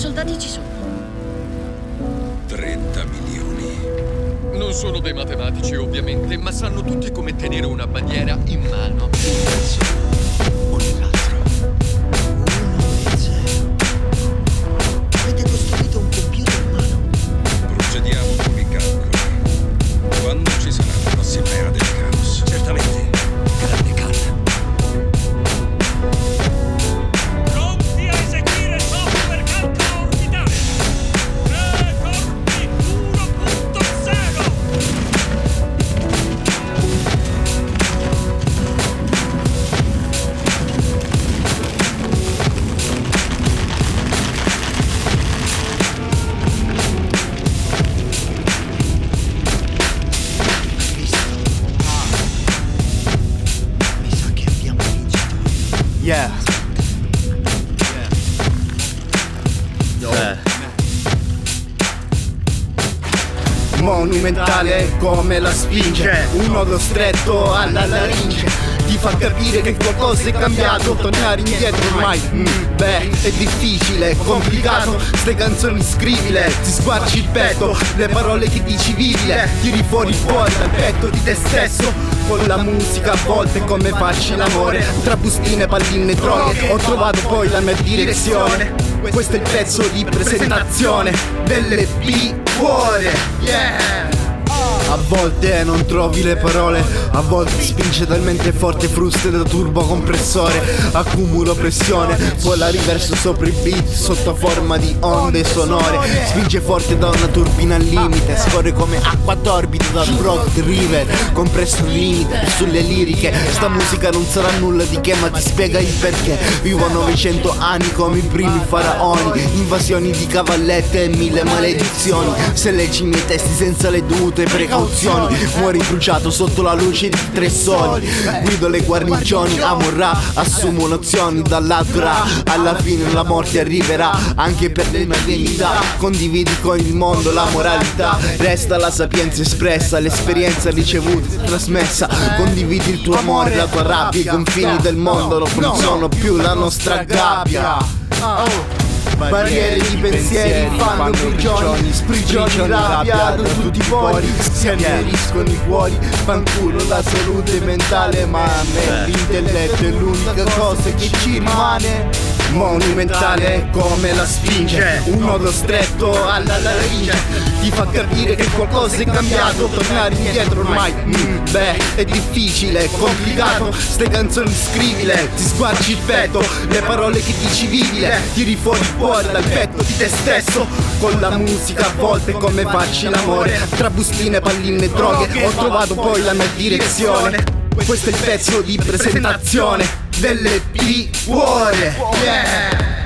soldati ci sono? 30 milioni. Non sono dei matematici, ovviamente, ma sanno tutti come tenere una bandiera in mano. Un pezzo o nell'altro. 1 e 0. Avete costruito un computer umano? Procediamo con i calcoli. Quando ci sarà la prossima era del caos? Certamente. Grande calma. Pronti a eseguire software calcolo orbitale. 3 corpi 1.0. Visto? Mi sa che abbiamo vincito. Yeah. Monumentale come la spinge, un nodo stretto alla laringe. Ti fa capire che qualcosa è cambiato, tornare indietro ormai beh, è difficile, è complicato. Ste canzoni scrivile, ti squarci il petto, le parole che dici vivile, tiri fuori il cuore dal petto di te stesso. Con la musica a volte è come farci l'amore, tra bustine, palline e droghe ho trovato poi la mia direzione. Questo è il pezzo di presentazione dell'EP Cuore, yeah! A volte non trovi le parole, a volte spinge talmente forte, fruste da turbo compressore. Accumulo pressione, poi la riverso sopra i beat sotto forma di onde sonore. Spinge forte da una turbina al limite, scorre come acqua torbida dal Broad River. Compresso il limite sulle liriche, sta musica non sarà nulla di che, ma ti spiega il perché. Vivo a 900 anni come i primi faraoni, invasioni di cavallette e 1000 maledizioni. Se leggi i miei testi senza le dovute precauzioni, muori bruciato sotto la luce di 3 soli. Guido le guarnigioni, Amon-Ra, assumo nozioni dall'Adra. Alla fine la morte arriverà anche per le mie divinità. Condividi con il mondo la moralità, resta la sapienza espressa, l'esperienza ricevuta e trasmessa. Condividi il tuo amore, la tua rabbia, i confini del mondo non sono più la nostra gabbia. Barriere di pensieri fanno prigioni, sprigioni rabbia da tutti i pori, si anneriscono i cuori. Fanculo la salute mentale, ma a me l'intelletto è l'unica cosa che ci rimane. Monumentale come la spinge, un nodo stretto alla laringe. Ti fa capire che qualcosa è cambiato, tornare indietro ormai beh, è difficile, è complicato. Ste canzoni scrivile, ti squarci il petto, le parole che dici vivile, tiri fuori il cuore dal petto di te stesso. Con la musica a volte è come farci l'amore, tra bustine, palline e droghe ho trovato poi la mia direzione. Questo è il pezzo di presentazione dell'EP Cuore, yeah!